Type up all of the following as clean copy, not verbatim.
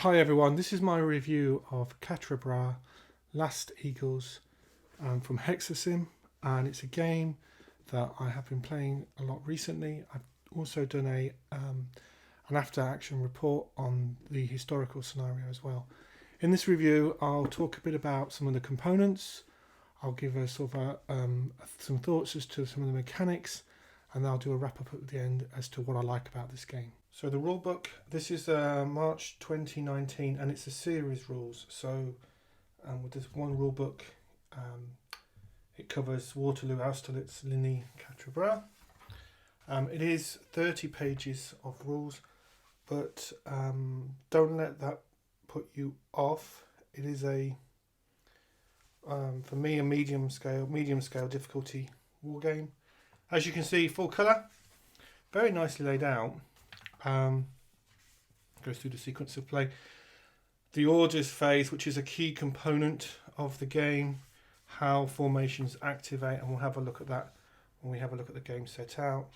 Hi everyone, this is my review of Quatre Last Eagles from Hexasim, and it's a game that I have been playing a lot recently. I've also done an after action report on the historical scenario as well. In this review I'll talk a bit about some of the components, I'll give a sort of some thoughts as to some of the mechanics, and I'll do a wrap up at the end as to what I like about this game. So the rulebook, this is March 2019, and it's a series rules. So with this one rulebook, it covers Waterloo, Austerlitz, Ligny, Quatre. It is 30 pages of rules, but don't let that put you off. It is for me, a medium scale difficulty war game. As you can see, full colour, very nicely laid out. Goes through the sequence of play. The orders phase, which is a key component of the game, how formations activate, and we'll have a look at that when we have a look at the game set out.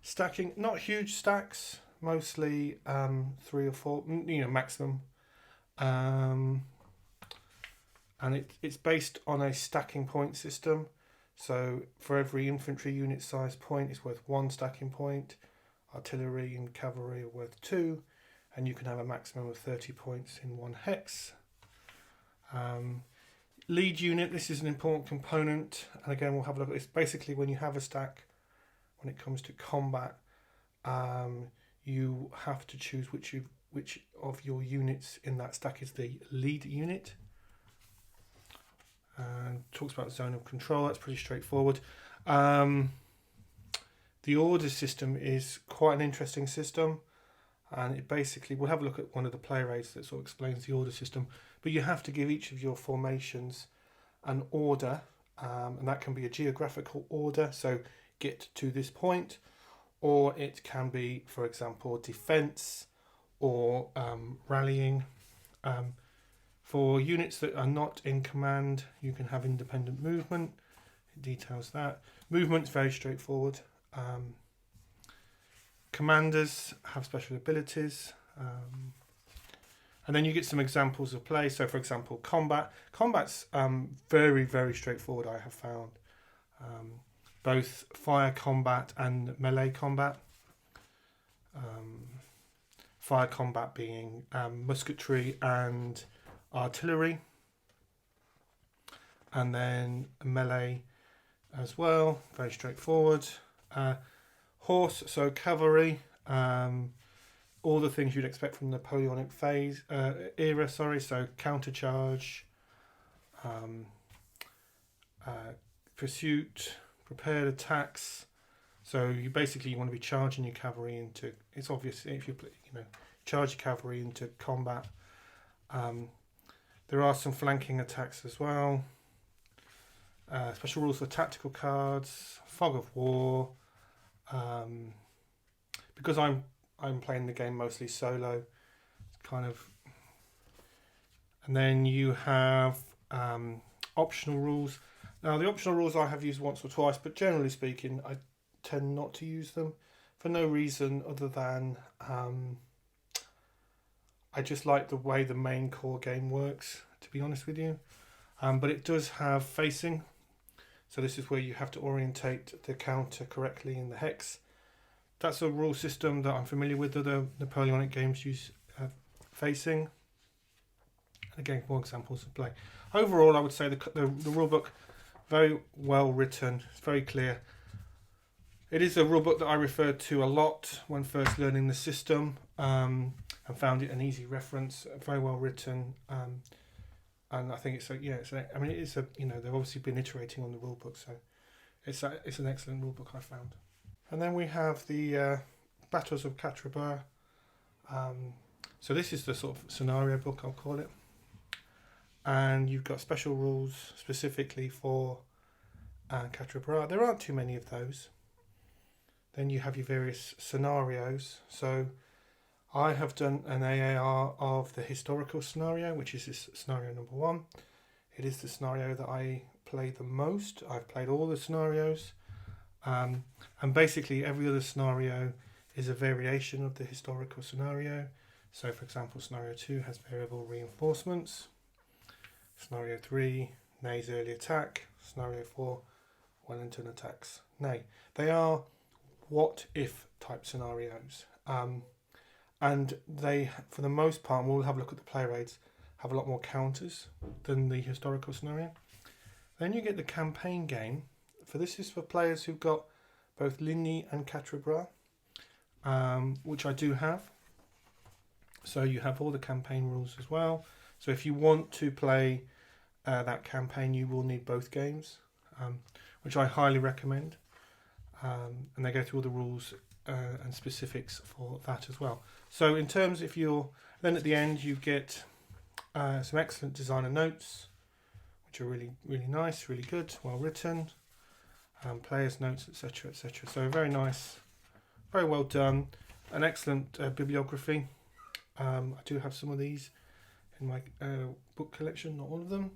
Stacking, not huge stacks, mostly 3 or 4, maximum. And it's based on a stacking point system. So for every infantry unit size point, it's worth 1 stacking point. Artillery and cavalry are worth 2, and you can have a maximum of 30 points in 1 hex. Lead unit, this is an important component, and again we'll have a look at this. Basically, when you have a stack, when it comes to combat, you have to choose which of your units in that stack is the lead unit. And talks about zone of control, that's pretty straightforward. The order system is quite an interesting system, and it basically, we'll have a look at one of the play rates that sort of explains the order system, but you have to give each of your formations an order, and that can be a geographical order, so get to this point, or it can be, for example, defense or rallying. For units that are not in command, you can have independent movement. It details that. Movement's very straightforward. Commanders have special abilities, and then you get some examples of play. So for example, combat's very, very straightforward, I have found. Both fire combat and melee combat. Fire combat being musketry and artillery, and then melee as well, very straightforward. Horse, so cavalry, all the things you'd expect from the Napoleonic era, so countercharge, pursuit, prepared attacks. So you want to be charging your cavalry into, it's obvious if you charge your cavalry into combat. There are some flanking attacks as well. Special rules for tactical cards, fog of war. Because I'm playing the game mostly solo, kind of. And then you have optional rules. Now the optional rules I have used once or twice, but generally speaking, I tend not to use them for no reason other than I just like the way the main core game works, to be honest with you. But it does have facing. So this is where you have to orientate the counter correctly in the hex. That's a rule system that I'm familiar with. Other Napoleonic games use facing. And again, more examples of play. Overall, I would say the rule book, very well written. It's very clear. It is a rule book that I referred to a lot when first learning the system, and found it an easy reference. Very well written. And I think they've obviously been iterating on the rulebook, so it's an excellent rulebook I found. And then we have the Battles of Quatre. So this is the sort of scenario book, I'll call it. And you've got special rules specifically for Quatre. There aren't too many of those. Then you have your various scenarios. So I have done an AAR of the historical scenario, which is this scenario number 1. It is the scenario that I play the most. I've played all the scenarios, and basically every other scenario is a variation of the historical scenario. So for example, scenario 2 has variable reinforcements. Scenario 3, nay's early attack. Scenario 4, Wellington attacks nay. They are what if type scenarios. And they, for the most part, we'll have a look at the play rates, have a lot more counters than the historical scenario. Then you get the campaign game. For this is for players who've got both Ligny and Quatre, which I do have. So you have all the campaign rules as well. So if you want to play that campaign, you will need both games, which I highly recommend. And they go through all the rules and specifics for that as well. So in terms, if you're then at the end, you get some excellent designer notes, which are really, really nice, really good, well written, players notes, etc., etc. So very nice, very well done, an excellent bibliography. I do have some of these in my book collection, not all of them.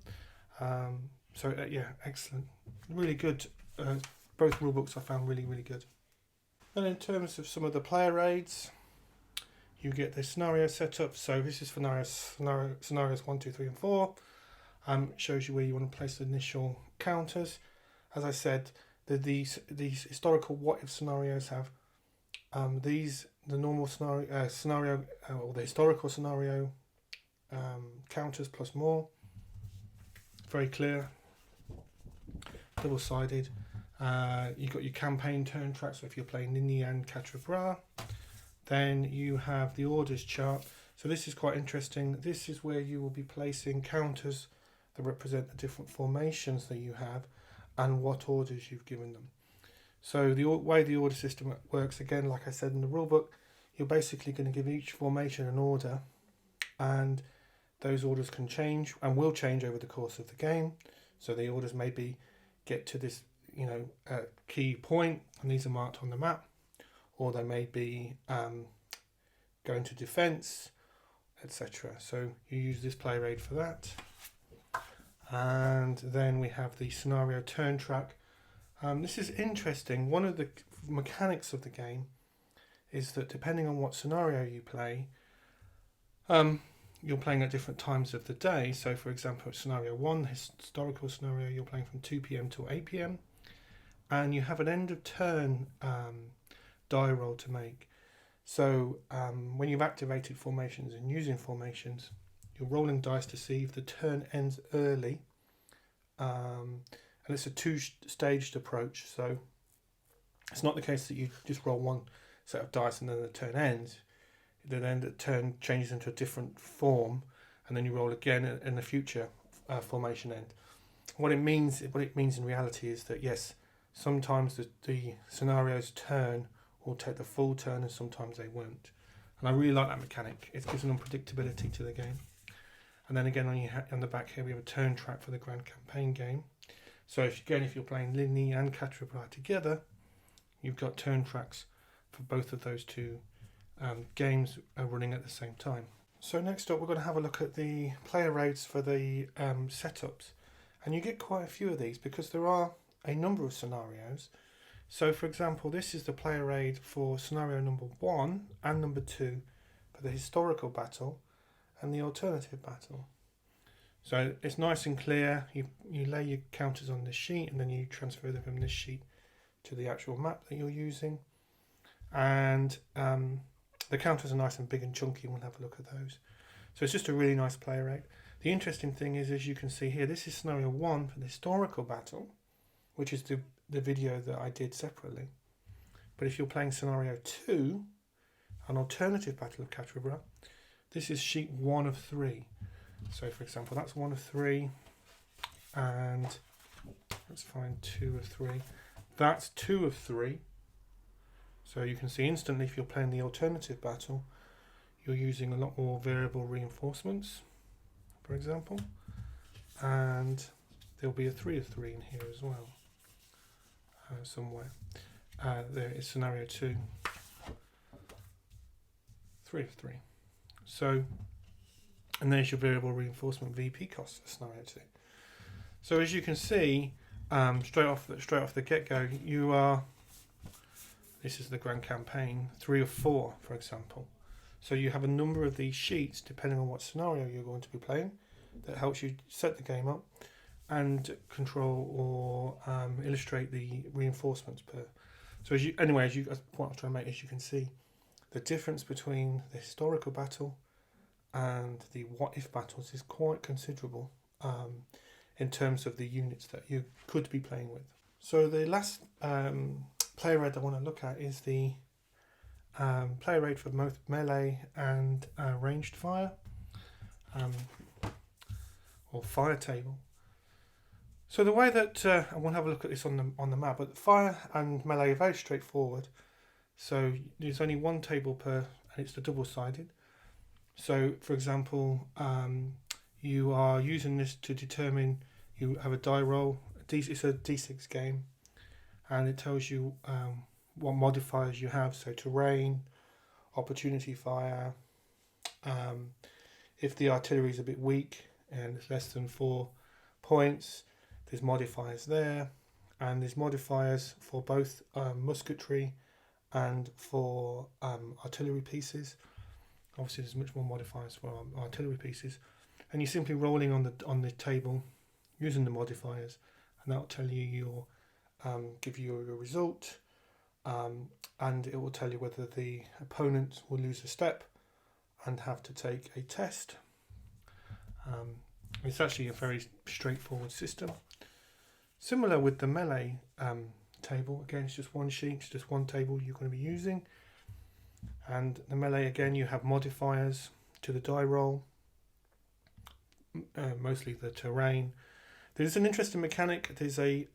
Yeah, excellent, really good. Both rule books I found really, really good. And in terms of some of the player aids, you get the scenario setup. So this is scenarios 1, 2, 3, and 4. It shows you where you want to place the initial counters. As I said, these historical what if scenarios have the normal scenario or the historical scenario counters plus more. Very clear, double-sided. You've got your campaign turn track, so if you're playing Ligny and Quatre, then you have the orders chart. So this is quite interesting. This is where you will be placing counters that represent the different formations that you have and what orders you've given them. So the way the order system works, again, like I said in the rulebook, you're basically going to give each formation an order, and those orders can change and will change over the course of the game. So the orders maybe get to this key point, and these are marked on the map, or they may be going to defense, etc. So you use this play raid for that. And then we have the scenario turn track. This is interesting. One of the mechanics of the game is that depending on what scenario you play, you're playing at different times of the day. So for example, scenario 1, historical scenario, you're playing from 2 p.m. till 8 p.m. and you have an end of turn die roll to make. So when you've activated formations and using formations, you're rolling dice to see if the turn ends early. And it's a two-staged approach, so it's not the case that you just roll one set of dice and then the turn ends. Then the turn changes into a different form, and then you roll again in the future formation end. What it means in reality is that yes, sometimes the scenario's turn will take the full turn, and sometimes they won't. And I really like that mechanic. It gives an unpredictability to the game. And then again on the back here we have a turn track for the grand campaign game. So if you're playing Ligny and Quatre together, you've got turn tracks for both of those two games running at the same time. So next up we're going to have a look at the player rates for the setups, and you get quite a few of these because there are a number of scenarios. So for example, this is the player raid for scenario number 1 and number 2 for the historical battle and the alternative battle. So it's nice and clear. You lay your counters on this sheet, and then you transfer them from this sheet to the actual map that you're using. And the counters are nice and big and chunky, and we'll have a look at those. So it's just a really nice player rate. The interesting thing is, as you can see here, this is scenario 1 for the historical battle, which is the video that I did separately. But if you're playing scenario 2, an alternative battle of Quatre, this is sheet 1 of 3. So for example, that's 1 of 3, and let's find 2 of 3. That's 2 of 3. So you can see instantly, if you're playing the alternative battle, you're using a lot more variable reinforcements, for example, and there'll be a 3 of 3 in here as well, somewhere. There is scenario 2, 3 of 3. So, and there's your variable reinforcement VP cost for scenario 2. So as you can see, straight off the get-go, this is the grand campaign, 3 of 4, for example. So you have a number of these sheets depending on what scenario you're going to be playing that helps you set the game up and control or illustrate the reinforcements per. So as what I'm trying to make, as you can see, the difference between the historical battle and the what if battles is quite considerable in terms of the units that you could be playing with. So the last player aid I want to look at is the player aid for both melee and ranged fire, or fire table. So the way that I want to have a look at this on the map, but fire and melee are very straightforward. So there's only one table per, and it's the double-sided. So for example, you are using this to determine, you have a die roll. It's a D6 game, and it tells you what modifiers you have. So terrain, opportunity fire. If the artillery is a bit weak and it's less than 4 points, there's modifiers there, and there's modifiers for both musketry and for artillery pieces. Obviously, there's much more modifiers for artillery pieces, and you're simply rolling on the table using the modifiers, and that will tell you give you your result, and it will tell you whether the opponent will lose a step and have to take a test. It's actually a very straightforward system. Similar with the melee table, again it's just one sheet, it's just one table you're going to be using. And the melee, again, you have modifiers to the die roll, mostly the terrain. There's an interesting mechanic. There's a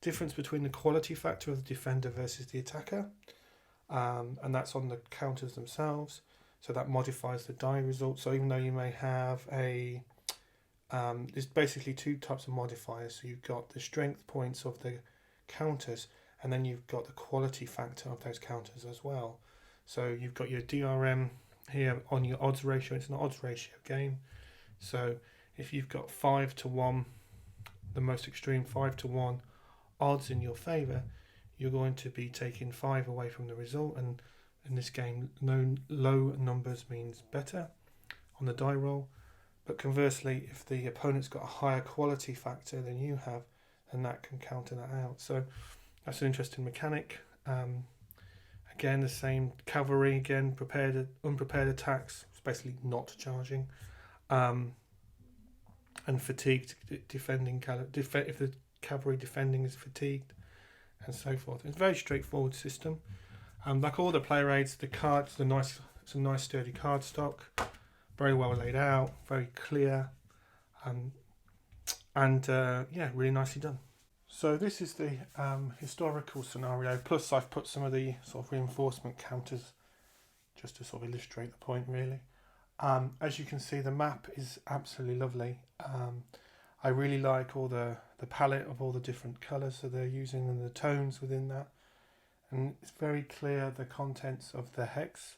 difference between the quality factor of the defender versus the attacker, and that's on the counters themselves. So that modifies the die result. So even though you may have there's basically two types of modifiers. So you've got the strength points of the counters, and then you've got the quality factor of those counters as well. So you've got your DRM here on your odds ratio. It's an odds ratio game. So if you've got 5-1, the most extreme 5-1 odds in your favour, you're going to be taking 5 away from the result. And in this game, low numbers means better on the die roll. But conversely, if the opponent's got a higher quality factor than you have, then that can counter that out. So that's an interesting mechanic. Again, the same cavalry, again, unprepared attacks, it's basically not charging. And fatigued defending, if the cavalry defending is fatigued, and so forth. It's a very straightforward system. Like all the player aids, the cards, it's a nice sturdy card stock, very well laid out, very clear, and really nicely done. So this is the historical scenario, plus I've put some of the sort of reinforcement counters just to sort of illustrate the point, really. As you can see, the map is absolutely lovely. I really like all the palette of all the different colours that they're using and the tones within that. And it's very clear the contents of the hex.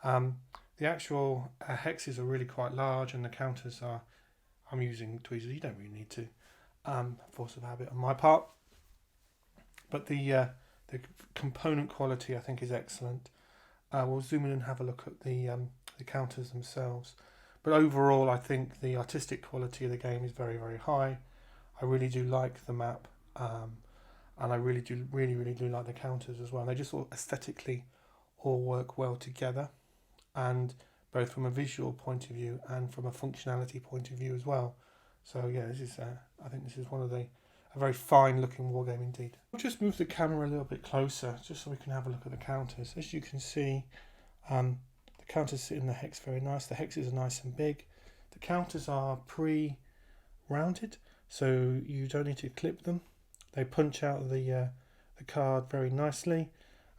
The actual hexes are really quite large, and the counters are, I'm using tweezers, you don't really need to, force of habit on my part. But the component quality I think is excellent. We'll zoom in and have a look at the counters themselves. But overall I think the artistic quality of the game is very, very high. I really do like the map, and I really do like the counters as well. They just all aesthetically all work well together, and both from a visual point of view and from a functionality point of view as well. So yeah, this is I think this is a very fine looking wargame indeed. I'll just move the camera a little bit closer just so we can have a look at the counters. As you can see, the counters sit in the hex very nice. The hexes are nice and big. The counters are pre-rounded, so you don't need to clip them. They punch out the card very nicely,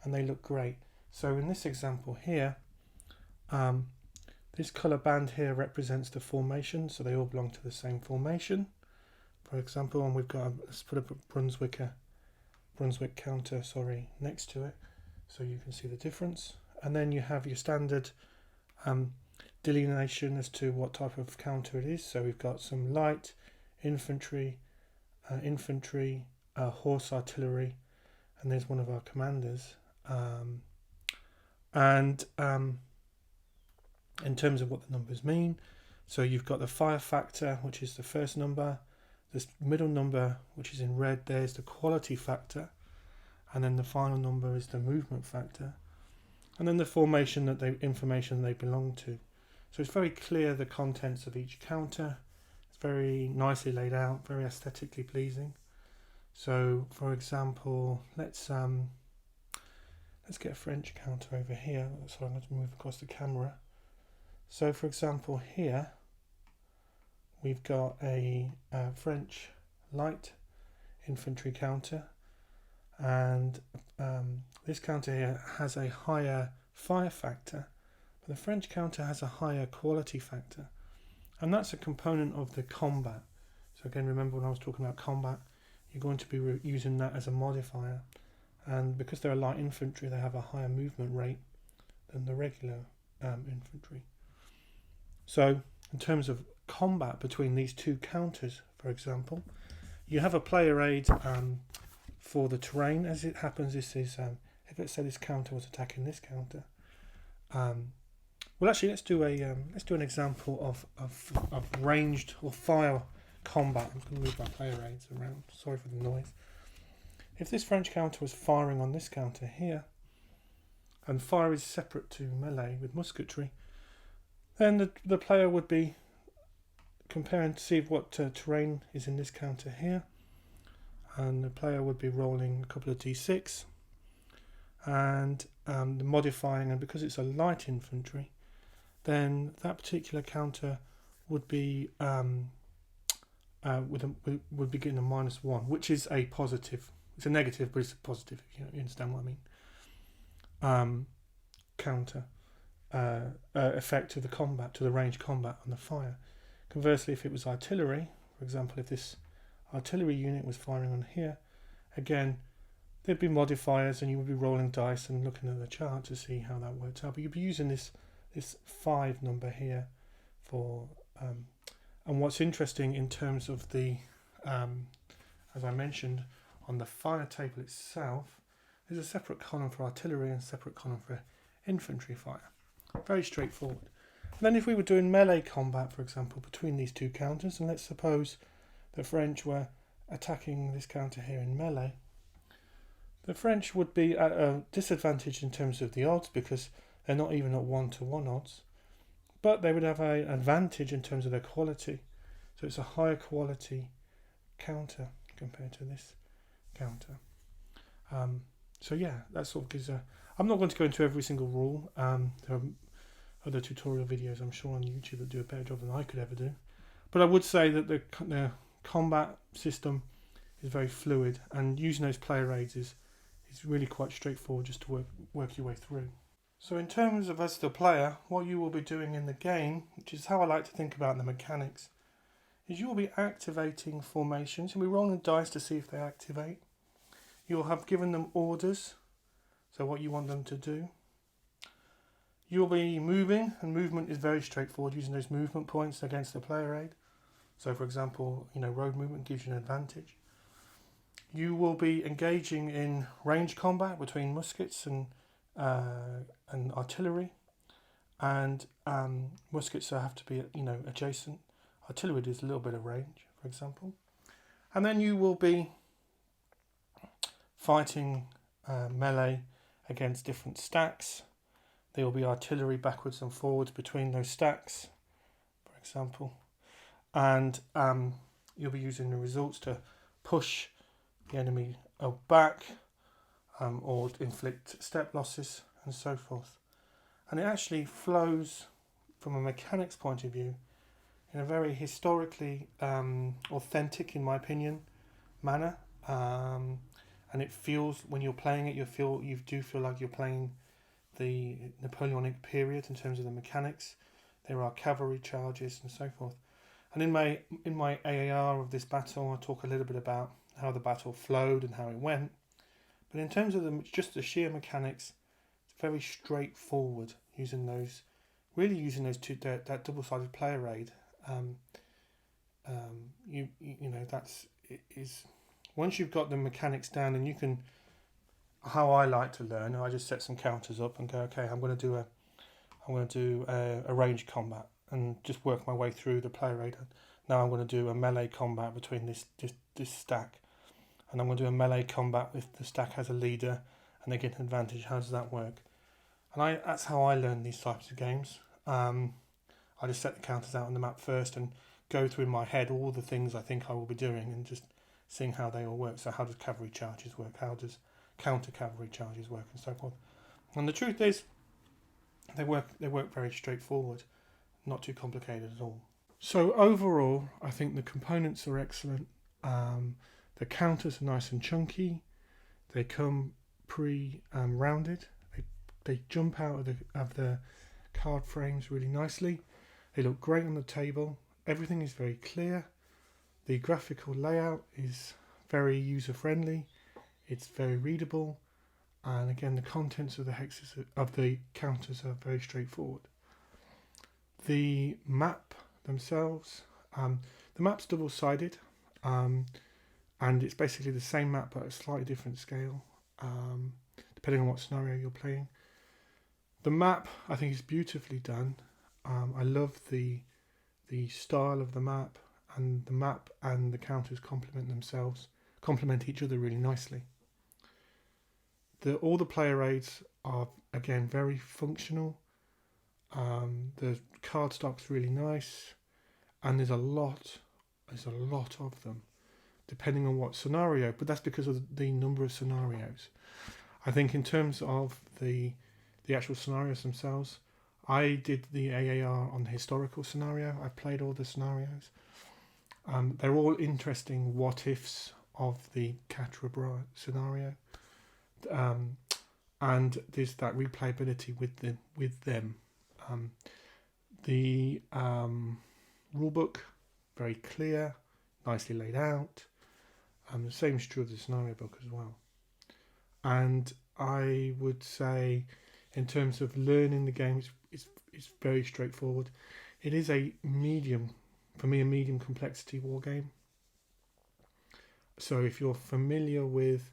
and they look great. So in this example here, this colour band here represents the formation, so they all belong to the same formation, for example. And we've got let's put a Brunswick counter next to it, so you can see the difference. And then you have your standard delineation as to what type of counter it is. So we've got some light infantry, horse artillery, and there's one of our commanders. in terms of what the numbers mean. So you've got the fire factor, which is the first number. This middle number, which is in red, there's the quality factor. And then the final number is the movement factor. And then the formation information they belong to. So it's very clear the contents of each counter. It's very nicely laid out, very aesthetically pleasing. So, for example, let's get a French counter over here. So I'm going to move across the camera. So, for example, here we've got a French light infantry counter, and this counter here has a higher fire factor, but the French counter has a higher quality factor, and that's a component of the combat. So again, remember when I was talking about combat, you're going to be using that as a modifier, and because they're a light infantry, they have a higher movement rate than the regular infantry. So in terms of combat between these two counters, for example, you have a player aid for the terrain. As it happens, this is if let's say this counter was attacking this counter. Well, actually, let's do an example of ranged or fire combat. I'm going to move my player aids around. Sorry for the noise. If this French counter was firing on this counter here, and fire is separate to melee with musketry, then the player would be comparing to see what terrain is in this counter here, and the player would be rolling a couple of d6 and modifying, and because it's a light infantry, then that particular counter would be would be getting a -1, which is a positive. It's a negative, but it's a positive. If you understand what I mean. Counter effect to the combat, to the range combat on the fire. Conversely, if it was artillery, for example, if this artillery unit was firing on here, again, there'd be modifiers, and you would be rolling dice and looking at the chart to see how that works out. But you'd be using this 5 number here for. And what's interesting in terms of the, as I mentioned, on the fire table itself, there's a separate column for artillery and a separate column for infantry fire. Very straightforward. And then if we were doing melee combat, for example, between these two counters, and let's suppose the French were attacking this counter here in melee, the French would be at a disadvantage in terms of the odds because they're not even at 1-to-1 odds, but they would have an advantage in terms of their quality. So it's a higher quality counter compared to this counter. So yeah, that sort of gives a... I'm not going to go into every single rule. There are other tutorial videos, I'm sure, on YouTube that do a better job than I could ever do. But I would say that the combat system is very fluid, and using those player aids is really quite straightforward just to work your way through. So in terms of as the player, what you will be doing in the game, which is how I like to think about the mechanics, is you will be activating formations. You'll be rolling dice to see if they activate. You'll have given them orders, so what you want them to do. You'll be moving, and movement is very straightforward, using those movement points against the player aid. So for example, road movement gives you an advantage. You will be engaging in range combat between muskets and artillery, and muskets have to be adjacent. Artillery does a little bit of range, for example, and then you will be fighting melee against different stacks. There will be artillery backwards and forwards between those stacks, for example, and you'll be using the results to push the enemy back or inflict step losses and so forth. And it actually flows from a mechanics point of view in a very historically authentic, in my opinion, manner. And it feels, when you're playing it, you do feel like you're playing the Napoleonic period in terms of the mechanics. There are cavalry charges and so forth. And in my AAR of this battle, I talk a little bit about how the battle flowed and how it went. But in terms of just the sheer mechanics, it's very straightforward using those two, that double-sided player aid. Once you've got the mechanics down, and you can, how I like to learn, I just set some counters up and go, okay, I'm going to do I'm going to do a range combat and just work my way through the player aid. Now I'm going to do a melee combat between this stack, and I'm going to do a melee combat if the stack has a leader and they get an advantage. How does that work? And that's how I learn these types of games. I just set the counters out on the map first and go through in my head all the things I think I will be doing and just seeing how they all work. So how does cavalry charges work? How does counter cavalry charges work, and so forth? And the truth is, they work very straightforward, not too complicated at all. So overall, I think the components are excellent. The counters are nice and chunky. They come pre-rounded. They jump out of the card frames really nicely. They look great on the table. Everything is very clear. The graphical layout is very user-friendly. It's very readable. And again, the contents of the hexes of the counters are very straightforward. The map themselves, the map's double-sided, and it's basically the same map but at a slightly different scale, depending on what scenario you're playing. The map, I think, is beautifully done. I love the style of the map, and the map and the counters complement each other really nicely. All the player aids are, again, very functional. The card stock's really nice, and there's a lot of them, depending on what scenario. But that's because of the number of scenarios. I think in terms of the actual scenarios themselves, I did the AAR on the historical scenario. I played all the scenarios. They're all interesting what-ifs of the Quatre scenario. And there's that replayability with them. The rulebook, very clear, nicely laid out. The same is true of the scenario book as well. And I would say, in terms of learning the game, it's very straightforward. It is a medium complexity war game. So if you're familiar with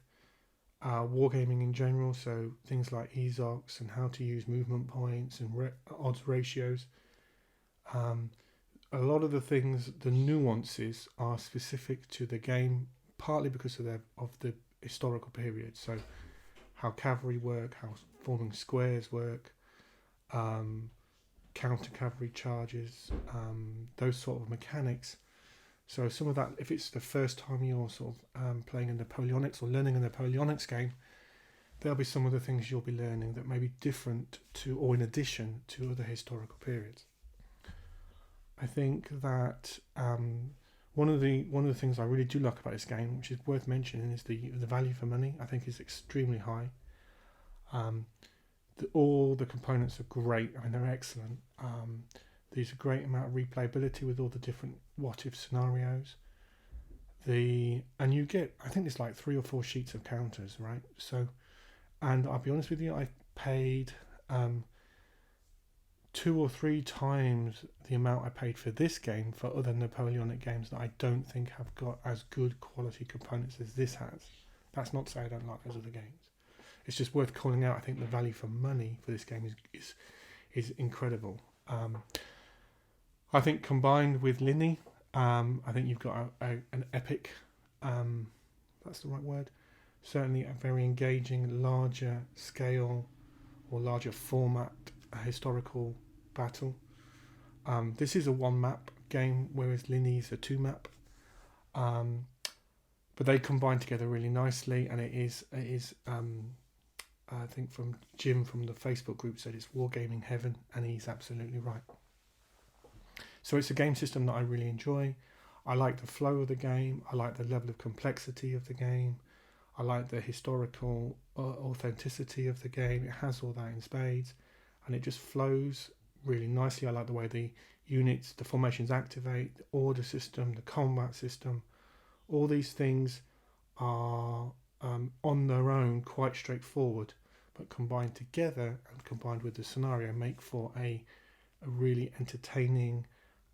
wargaming in general, so things like EZOCs and how to use movement points and odds ratios, a lot of the nuances are specific to the game, partly because of the historical period. So how cavalry work, how forming squares work, counter cavalry charges, those sort of mechanics. So some of that, if it's the first time you're sort of playing a Napoleonics or learning a Napoleonics game, there'll be some of the things you'll be learning that may be different to or in addition to other historical periods. I think that one of the things I really do like about this game, which is worth mentioning, is the value for money. I think is extremely high. All the components are great. I mean, they're excellent. There's a great amount of replayability with all the different what-if scenarios. And you get, I think there's like 3 or 4 sheets of counters, right? So, and I'll be honest with you, I paid 2 or 3 times the amount I paid for this game for other Napoleonic games that I don't think have got as good quality components as this has. That's not to say I don't like those other games. It's just worth calling out. I think the value for money for this game is incredible. I think combined with Linny, I think you've got an epic, that's the right word, certainly a very engaging, larger scale or larger format historical battle. This is a 1-map game, whereas Linny's a 2-map. But they combine together really nicely, and it is I think from Jim from the Facebook group said it's wargaming heaven, and he's absolutely right. So it's a game system that I really enjoy. I like the flow of the game. I like the level of complexity of the game. I like the historical authenticity of the game. It has all that in spades, and it just flows really nicely. I like the way the units, the formations activate, the order system, the combat system. All these things are on their own quite straightforward, but combined together and combined with the scenario make for a really entertaining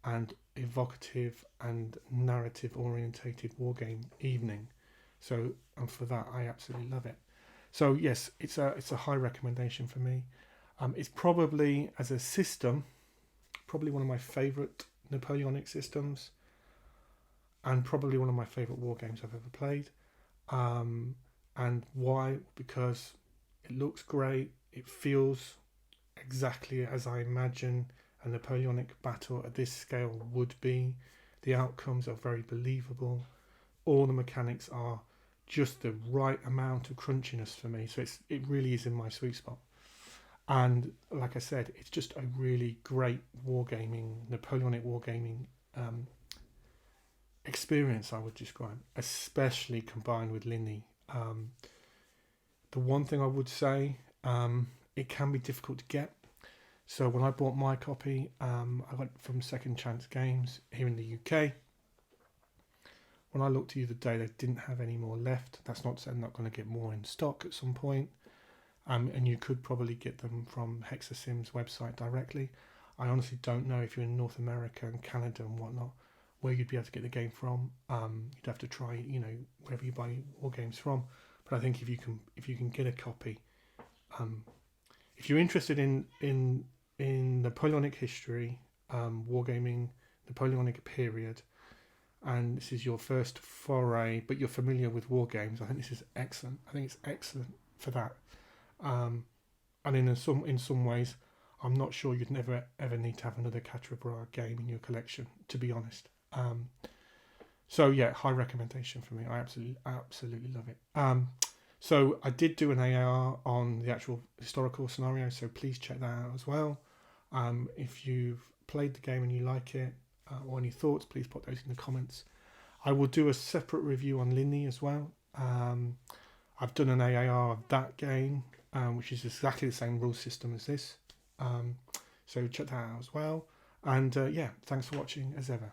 and evocative and narrative orientated wargame evening. So, and for that I absolutely love it. So yes, it's a high recommendation for me. It's probably, as a system, probably one of my favourite Napoleonic systems, and probably one of my favourite war games I've ever played. And why? Because it looks great, it feels exactly as I imagine a Napoleonic battle at this scale would be. The outcomes are very believable. All the mechanics are just the right amount of crunchiness for me. So it really is in my sweet spot. And like I said, it's just a really great wargaming, Napoleonic wargaming experience, I would describe, especially combined with Linny. The one thing I would say, it can be difficult to get. So when I bought my copy, I got it from Second Chance Games here in the UK. When I looked the other day, they didn't have any more left. That's not saying they're not going to get more in stock at some point. And you could probably get them from Hexasim's website directly. I honestly don't know if you're in North America and Canada and whatnot, where you'd be able to get the game from. You'd have to try, wherever you buy war games from. But I think if you can get a copy, if you're interested in Napoleonic history, wargaming, Napoleonic period, and this is your first foray, but you're familiar with war games, I think this is excellent. I think it's excellent for that. And in some ways, I'm not sure you'd never ever need to have another Quatre game in your collection, to be honest. So yeah, high recommendation for me. I absolutely love it. So I did do an AR on the actual historical scenario, so please check that out as well. If you've played the game and you like it, or any thoughts, please put those in the comments. I will do a separate review on Linny as well. I've done an AR of that game, which is exactly the same rule system as this. So check that out as well. And yeah, thanks for watching as ever.